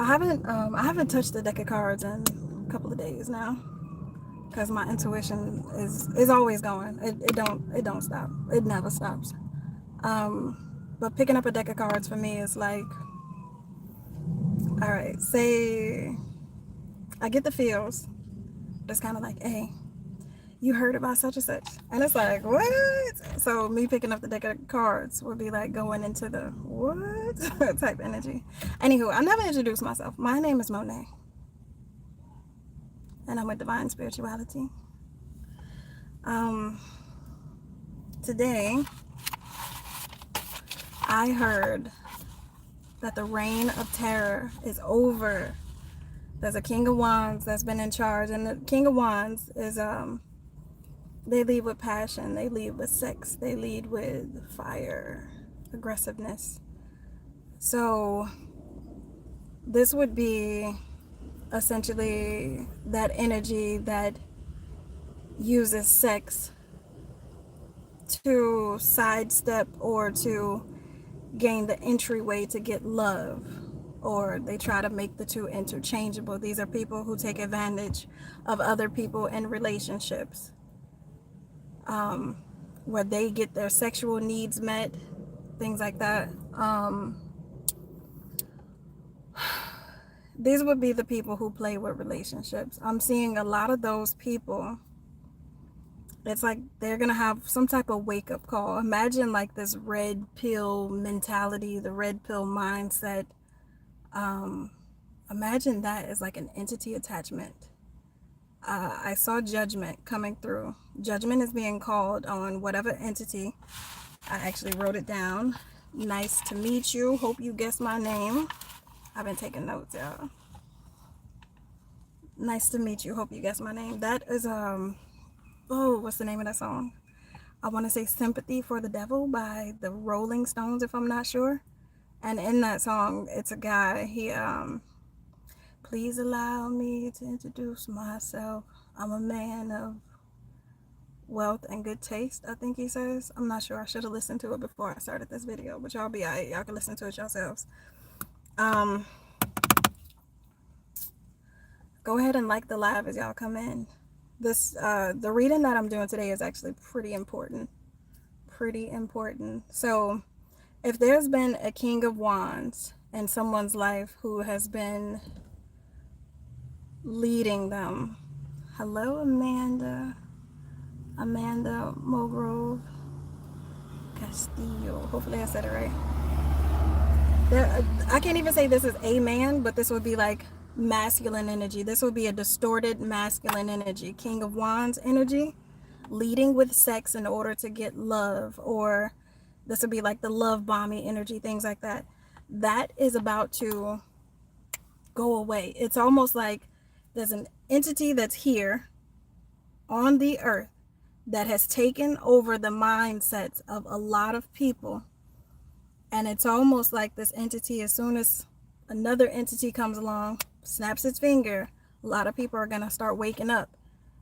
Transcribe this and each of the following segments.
I haven't touched the deck of cards in a couple of days now because my intuition is always going. It don't stop. It never stops. But picking up a deck of cards for me is like, all right, say I get the feels. It's kind of like, hey, you heard about such and such, and it's like, what? So me picking up the deck of cards would be like going into the what type energy. Anywho, I never introduced myself. My name is Monet, and I'm with Divine Spirituality. Um, Today I heard that the reign of terror is over. There's a King of Wands that's been in charge, and the King of Wands is they lead with passion, they lead with sex, they lead with fire, aggressiveness. So this would be essentially that energy that uses sex to sidestep or to gain the entryway to get love, or they try to make the two interchangeable. These are people who take advantage of other people in relationships, where they get their sexual needs met, things like that. These would be the people who play with relationships. I'm seeing a lot of those people. It's like they're gonna have some type of wake-up call. Imagine like this red pill mentality, the red pill mindset. Imagine that as like an entity attachment. I saw judgment coming through. Judgment is being called on whatever entity. I actually wrote it down. Nice to meet you. Hope you guessed my name. I've been taking notes, y'all. Nice to meet you. Hope you guessed my name. That is what's the name of that song? I want to say Sympathy for the Devil by the Rolling Stones, if I'm not sure. And in that song, it's a guy. He please allow me to introduce myself. I'm a man of wealth and good taste, I think he says. I'm not sure. I should have listened to it before I started this video, but y'all be alright. Y'all can listen to it yourselves. Go ahead and like the live as y'all come in. This the reading that I'm doing today is actually pretty important. Pretty important. So if there's been a King of Wands in someone's life who has been leading them. Hello, Amanda Mogrove Castillo. Hopefully I said it right. I can't even say this is a man, but this would be like masculine energy. This would be a distorted masculine energy. King of Wands energy, leading with sex in order to get love, or this would be like the love bombing energy, things like that. That is about to go away. It's almost like there's an entity that's here on the earth that has taken over the mindsets of a lot of people. And it's almost like this entity, as soon as another entity comes along, snaps its finger, a lot of people are going to start waking up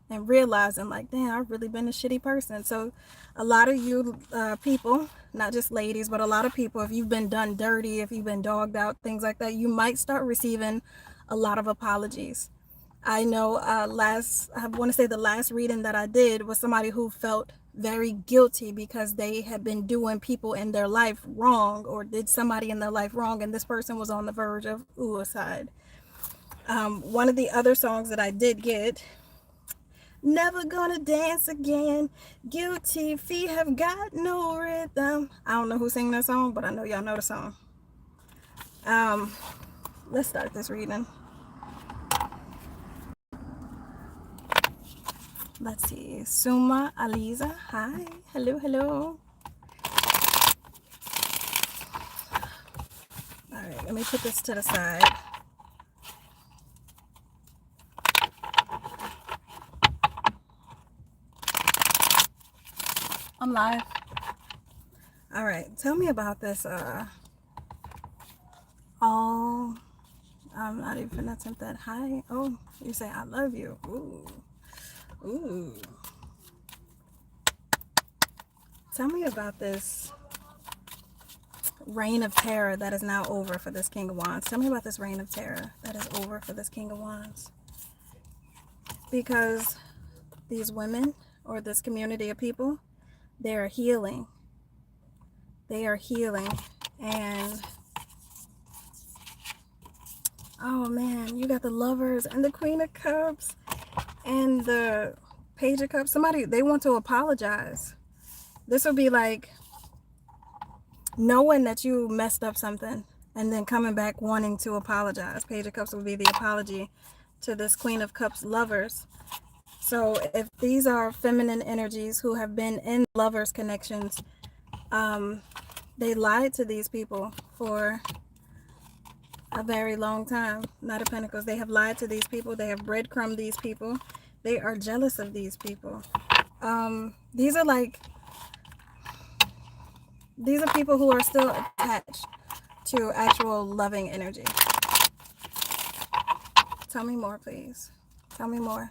and realizing like, damn, I've really been a shitty person. So a lot of you people, not just ladies, but a lot of people, if you've been done dirty, if you've been dogged out, things like that, you might start receiving a lot of apologies. I know I want to say the last reading that I did was somebody who felt very guilty because they had been doing people in their life wrong, or did somebody in their life wrong, and this person was on the verge of suicide. One of the other songs that I did get, never gonna dance again, guilty feet have got no rhythm. I don't know who sang that song, but I know y'all know the song. Let's start this reading. Let's see. Suma Aliza. Hi. Hello, hello. All right, let me put this to the side. I'm live. All right, tell me about this. I'm not even gonna attempt that. Hi. Oh, you say I love you. Ooh. Ooh. Tell me about this reign of terror that is now over for this King of Wands. Tell me about this reign of terror that is over for this King of Wands. Because these women, or this community of people, they are healing. They are healing. And oh man, you got the Lovers and the Queen of Cups and the Page of Cups. Somebody, they want to apologize. This would be like knowing that you messed up something and then coming back wanting to apologize. Page of Cups would be the apology to this Queen of Cups Lovers. So if these are feminine energies who have been in lovers connections, they lied to these people for a very long time. Knight of Pentacles, they have lied to these people. They have breadcrumbed these people. They are jealous of these people. These are people who are still attached to actual loving energy. Tell me more, please. Tell me more.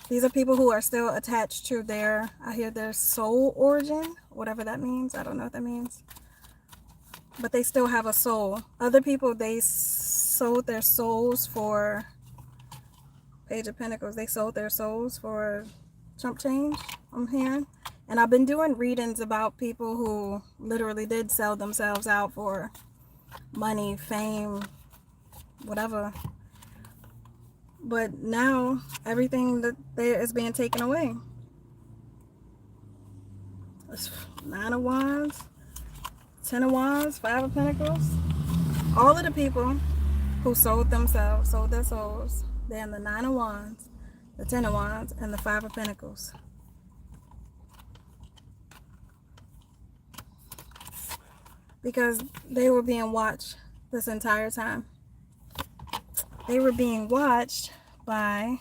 These are people who are still attached to their, I hear their soul origin, whatever that means. I don't know what that means. But they still have a soul. Other people, they sold their souls for, Page of Pentacles, they sold their souls for chump change, I'm hearing. And I've been doing readings about people who literally did sell themselves out for money, fame, whatever. But now everything that is being taken away. It's 9 of Wands, 10 of Wands, 5 of Pentacles. All of the people who sold themselves, sold their souls, they're in the 9 of Wands, the 10 of Wands, and the 5 of Pentacles. Because they were being watched this entire time. They were being watched by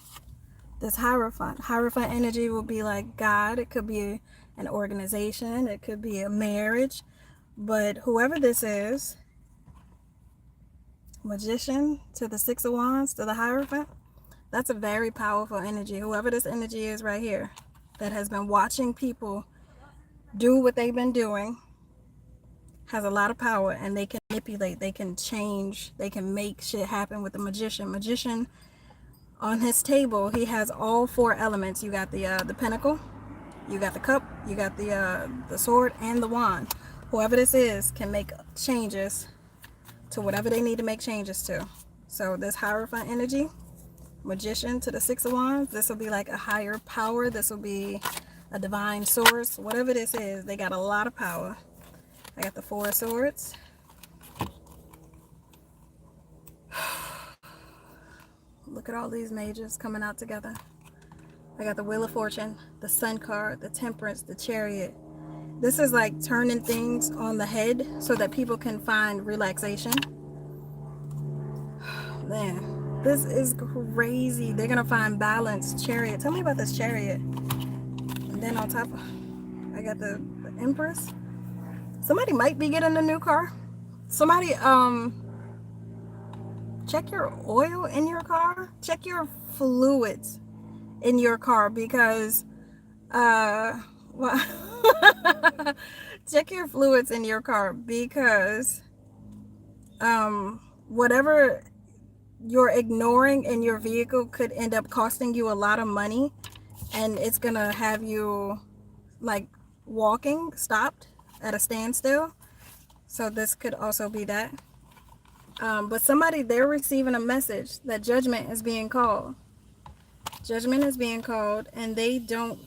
this Hierophant. Hierophant energy will be like God. It could be an organization. It could be a marriage. But whoever this is, Magician to the 6 of Wands to the Hierophant, that's a very powerful energy. Whoever this energy is right here that has been watching people do what they've been doing has a lot of power, and they can manipulate, they can change, they can make shit happen with the Magician. Magician, on his table, he has all 4 elements. You got the pentacle, you got the cup, you got the sword, and the wand. Whoever this is can make changes to whatever they need to make changes to. So this Hierophant energy, Magician to the 6 of Wands, this will be like a higher power. This will be a divine source. Whatever this is, they got a lot of power. I got the 4 of Swords. Look at all these mages coming out together. I got the Wheel of Fortune, the Sun card, the Temperance, the Chariot. This is like turning things on the head so that people can find relaxation. Man, this is crazy. They're gonna find balance. Chariot. Tell me about this Chariot. And then on top, I got the Empress. Somebody might be getting a new car. Somebody, check your oil in your car. Check your fluids in your car, because, well, check your fluids in your car, because, whatever you're ignoring in your vehicle could end up costing you a lot of money, and it's gonna have you, like, walking stopped at a standstill. So this could also be that. But somebody, they're receiving a message that judgment is being called. Judgment is being called, and they don't,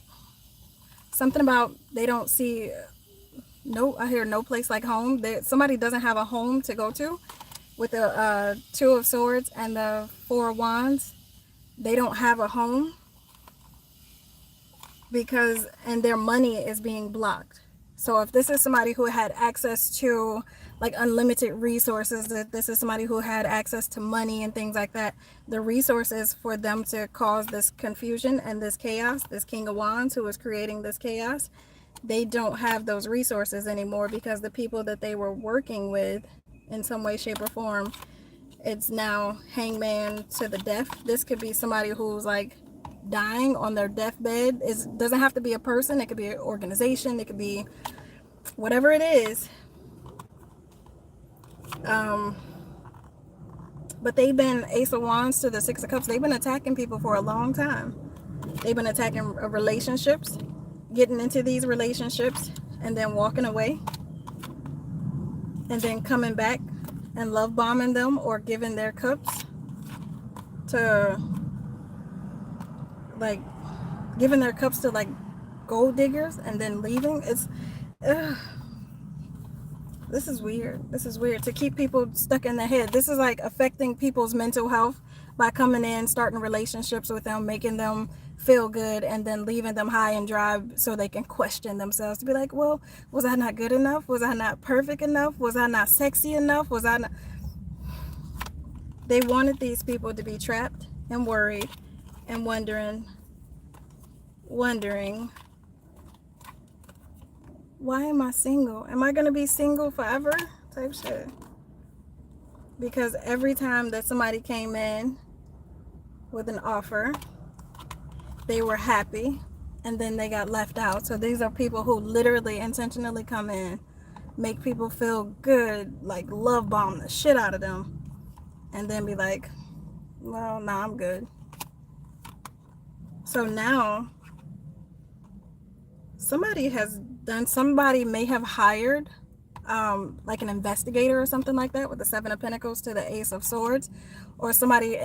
something about, they don't see, no, I hear no place like home. Somebody doesn't have a home to go to. With the 2 of Swords and the 4 of Wands, they don't have a home because, and their money is being blocked. So if this is somebody who had access to like unlimited resources, that this is somebody who had access to money and things like that, the resources for them to cause this confusion and this chaos, this King of Wands who is creating this chaos, they don't have those resources anymore, because the people that they were working with in some way, shape, or form, it's now hangman to the death. This could be somebody who's like dying on their deathbed. It doesn't have to be a person. It could be an organization. It could be whatever it is. But they've been Ace of Wands to the Six of Cups. They've been attacking people for a long time. They've been attacking relationships, getting into these relationships, and then walking away, and then coming back and love bombing them or giving their cups to, like, giving their cups to, like, gold diggers and then leaving. It's, this is weird. This is weird. To keep people stuck in their head. This is like affecting people's mental health by coming in, starting relationships with them, making them feel good, and then leaving them high and dry so they can question themselves to be like, well, was I not good enough? Was I not perfect enough? Was I not sexy enough? Was I not... They wanted these people to be trapped and worried and wondering, why am I single? Am I going to be single forever? Type shit. Because every time that somebody came in with an offer, they were happy, and then they got left out. So these are people who literally intentionally come in, make people feel good, like love bomb the shit out of them, and then be like, well, nah, I'm good. So now somebody may have hired like an investigator or something like that, with the Seven of Pentacles to the Ace of Swords, or somebody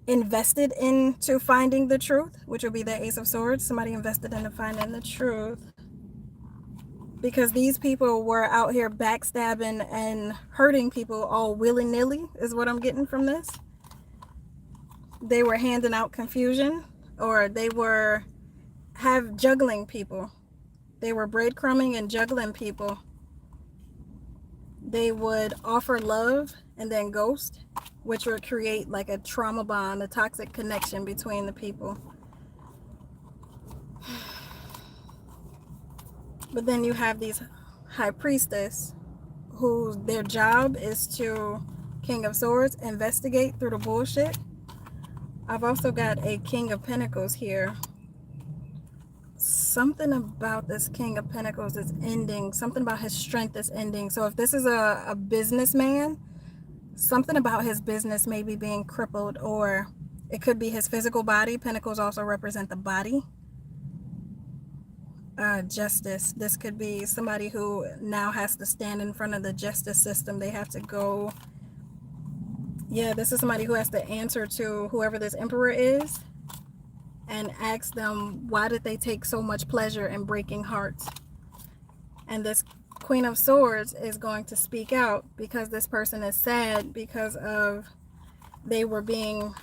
invested into finding the truth, which will be the Ace of Swords. Somebody invested into finding the truth, because these people were out here backstabbing and hurting people all willy-nilly, is what I'm getting from this. They were handing out confusion, or they were juggling people. They were breadcrumbing and juggling people. They would offer love and then ghost, which would create like a trauma bond, a toxic connection between the people. But then you have these high priestess, who their job is to, King of Swords, investigate through the bullshit. I've also got a King of Pentacles here. Something about this King of Pentacles is ending. Something about his strength is ending. So if this is a businessman, something about his business may be being crippled, or it could be his physical body. Pentacles also represent the body. Justice. This could be somebody who now has to stand in front of the justice system. They have to go... Yeah, this is somebody who has to answer to whoever this emperor is and ask them, why did they take so much pleasure in breaking hearts? And this Queen of Swords is going to speak out, because this person is sad because of they were being,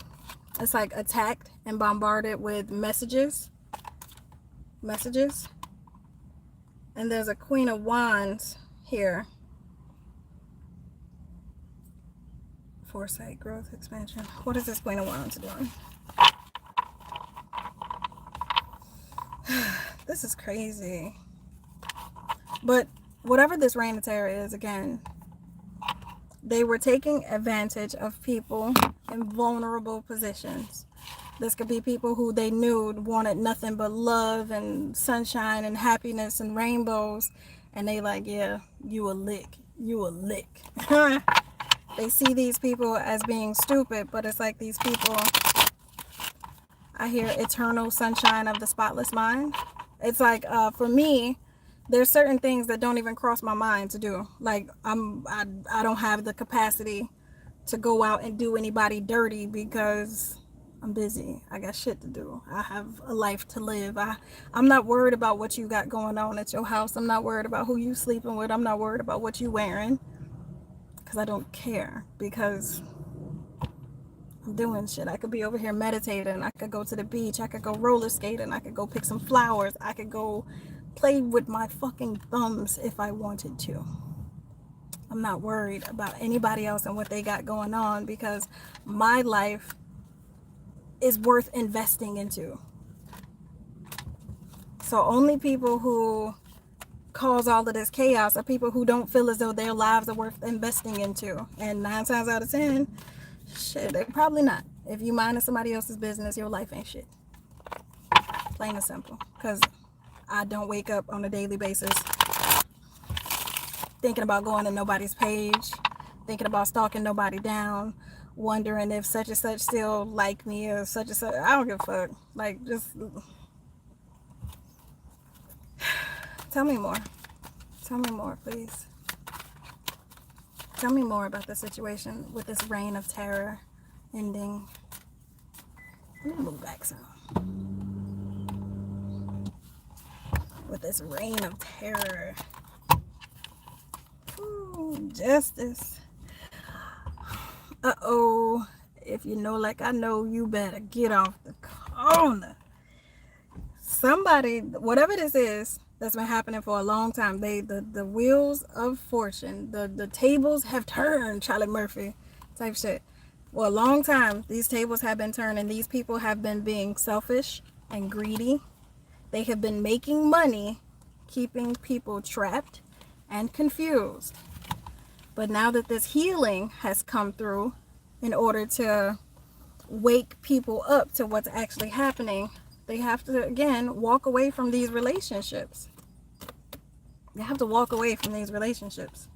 it's like, attacked and bombarded with messages. And there's a Queen of Wands here. Foresight, growth, expansion. What is this Queen of Wands doing? This is crazy. But whatever this Reign of Terror is, again, they were taking advantage of people in vulnerable positions. This could be people who they knew wanted nothing but love and sunshine and happiness and rainbows. And they like, yeah, you a lick. You a lick. They see these people as being stupid, but it's like these people... I hear eternal sunshine of the spotless mind. It's like, for me, there's certain things that don't even cross my mind to do. Like, I don't have the capacity to go out and do anybody dirty, because I'm busy. I got shit to do. I have a life to live. I'm not worried about what you got going on at your house. I'm not worried about who you sleeping with. I'm not worried about what you wearing, because I don't care, because I'm doing shit. I could be over here meditating. I could go to the beach. I could go roller skating. I could go pick some flowers. I could go play with my fucking thumbs if I wanted to. I'm not worried about anybody else and what they got going on, because my life is worth investing into. So only people who cause all of this chaos are people who don't feel as though their lives are worth investing into. And 9 times out of 10, shit, they're probably not. If you minding somebody else's business, your life ain't shit. Plain and simple. Because I don't wake up on a daily basis thinking about going to nobody's page, thinking about stalking nobody down, wondering if such and such still like me or such and such. I don't give a fuck. Like, just tell me more. Tell me more, please. Tell me more about the situation with this reign of terror ending. Let me move back some. With this reign of terror. Ooh, justice. Uh-oh. If you know like I know, you better get off the corner. Somebody, whatever this is, that's been happening for a long time. The wheels of fortune, the tables have turned, Charlie Murphy type shit. For a long time, these tables have been turned, and these people have been being selfish and greedy. They have been making money, keeping people trapped and confused. But now that this healing has come through, in order to wake people up to what's actually happening, they have to, again, walk away from these relationships. They have to walk away from these relationships.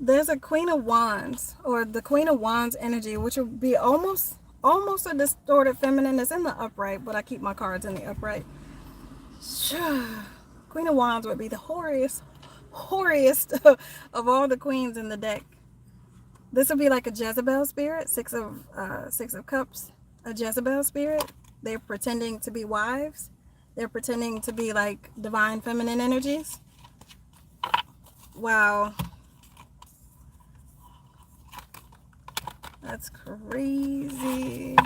There's a Queen of Wands, or the Queen of Wands energy, which would be almost a distorted feminine. It's in the upright, but I keep my cards in the upright. Queen of Wands would be the hoariest of all the queens in the deck. This would be like a Jezebel spirit, six of cups, a Jezebel spirit. They're pretending to be wives. They're pretending to be like divine feminine energies. Wow. That's crazy.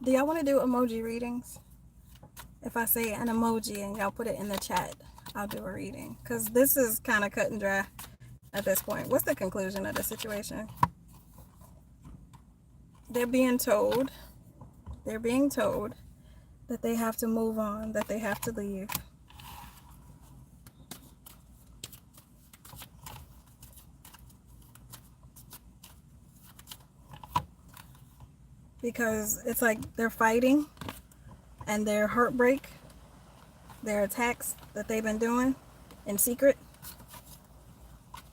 Do y'all want to do emoji readings? If I say an emoji and y'all put it in the chat, I'll do a reading. Because this is kind of cut and dry at this point. What's the conclusion of the situation? They're being told that they have to move on, that they have to leave. Because it's like they're fighting, and their heartbreak, their attacks that they've been doing in secret,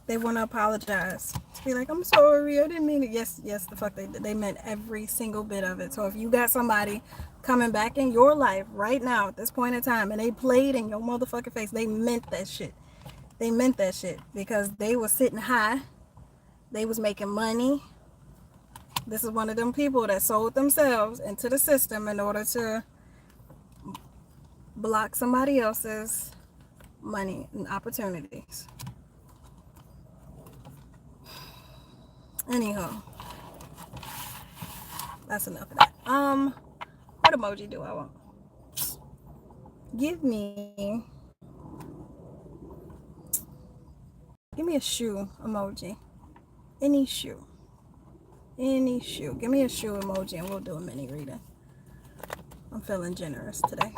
they want to apologize. To be like, I'm sorry, I didn't mean it. Yes, the fuck they did. They meant every single bit of it. So if you got somebody coming back in your life right now at this point in time, and they played in your motherfucking face, they meant that shit. They meant that shit, because they was sitting high. They was making money. This is one of them people that sold themselves into the system in order to block somebody else's money and opportunities. Anyhow, that's enough of that. What emoji do I want? Give me a shoe emoji. Any shoe. Give me a shoe emoji and we'll do a mini reading. I'm feeling generous today.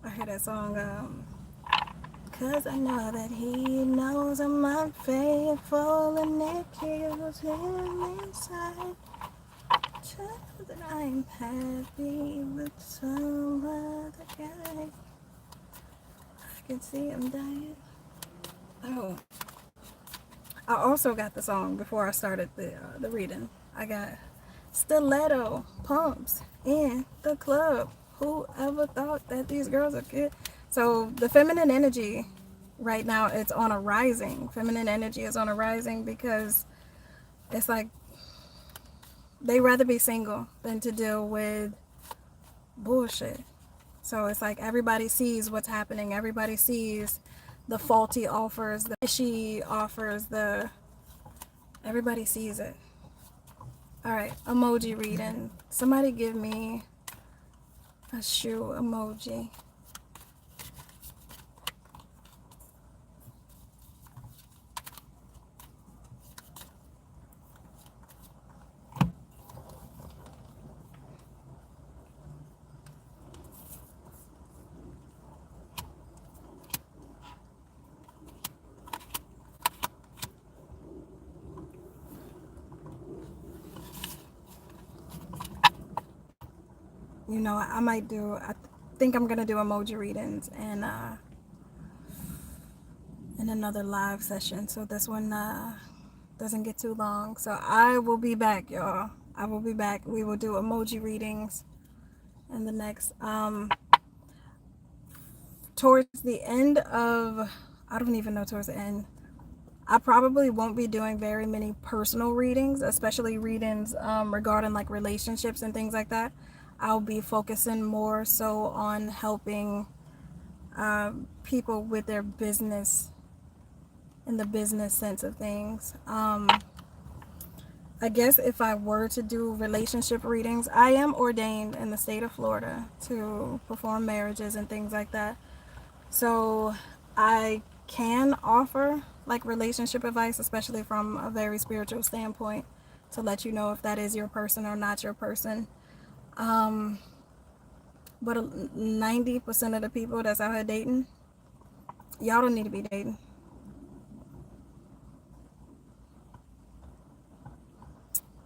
I hear that song, cause I know that he knows I'm unfaithful and it kills him inside. Just that I'm happy with some other guy. I can see him dying. Oh, I also got the song before I started the reading. I got stiletto pumps in the club. Whoever thought that these girls are good? So the feminine energy right now, it's on a rising. Feminine energy is on a rising because it's like they rather be single than to deal with bullshit. So it's like everybody sees what's happening. Everybody sees the faulty offers, the fishy offers, everybody sees it. All right, emoji reading. Somebody give me a shoe emoji. you know, I think I'm gonna do emoji readings and in another live session, so this one doesn't get too long. So I will be back, y'all. I will be back. We will do emoji readings in the next towards the end of, I don't even know, towards the end, I probably won't be doing very many personal readings, especially readings regarding like relationships and things like that. I'll be focusing more so on helping people with their business, in the business sense of things. I guess if I were to do relationship readings, I am ordained in the state of Florida to perform marriages and things like that. So I can offer like relationship advice, especially from a very spiritual standpoint, to let you know if that is your person or not your person. But 90% of the people that's out here dating, y'all don't need to be dating.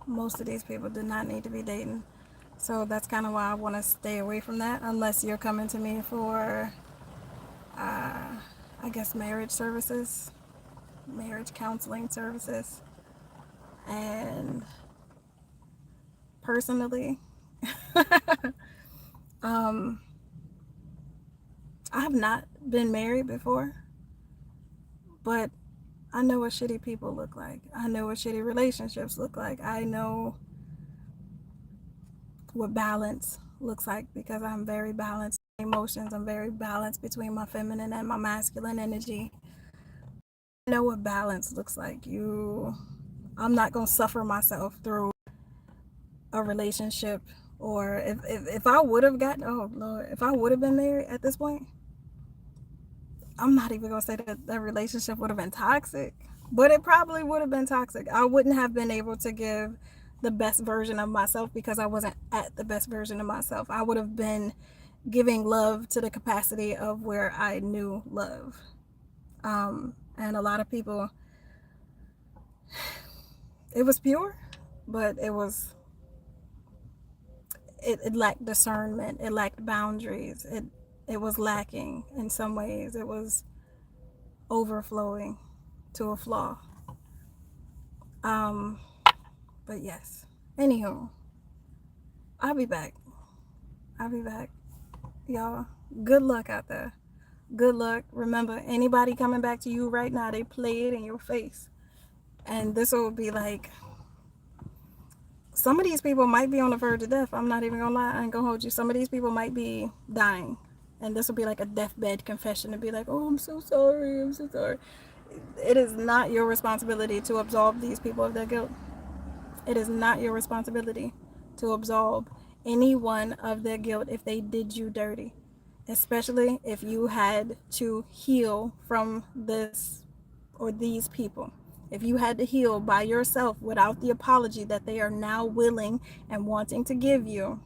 Most of these people do not need to be dating. So that's kind of why I want to stay away from that, unless you're coming to me for, I guess, marriage services, marriage counseling services. And personally, I have not been married before, but I know what shitty people look like. I know what shitty relationships look like. I know what balance looks like because I'm very balanced in emotions. I'm very balanced between my feminine and my masculine energy. I know what balance looks like. I'm not going to suffer myself through a relationship, or if I would have gotten, oh Lord, if I would have been married at this point, I'm not even going to say that the relationship would have been toxic, but it probably would have been toxic. I wouldn't have been able to give the best version of myself because I wasn't at the best version of myself. I would have been giving love to the capacity of where I knew love. And a lot of people, it was pure, but it lacked discernment. It lacked boundaries. It was lacking in some ways. It was overflowing to a flaw. Um, but yes. Anywho, I'll be back. I'll be back. Y'all, good luck out there. Good luck. Remember, anybody coming back to you right now, they play it in your face. And this will be like, some of these people might be on the verge of death. I'm not even gonna lie. I ain't gonna hold you. Some of these people might be dying. And this will be like a deathbed confession to be like, oh, I'm so sorry. I'm so sorry. It is not your responsibility to absolve these people of their guilt. It is not your responsibility to absolve anyone of their guilt if they did you dirty, especially if you had to heal from this or these people. If you had to heal by yourself without the apology that they are now willing and wanting to give you,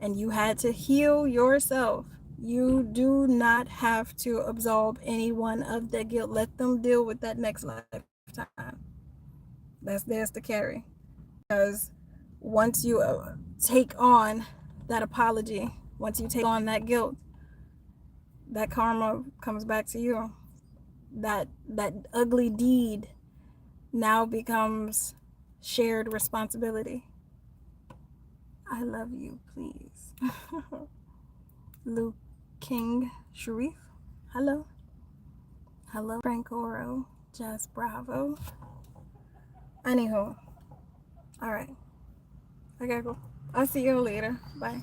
and you had to heal yourself, you do not have to absolve anyone of their guilt. Let them deal with that next lifetime. That's theirs to carry. Because once you take on that apology, once you take on that guilt, that karma comes back to you. That ugly deed now becomes shared responsibility. I love you, please. Luke King Sharif. Hello. Hello, Frank Oro. Just Bravo. Anywho. Alright. I gotta go. I'll see you later. Bye.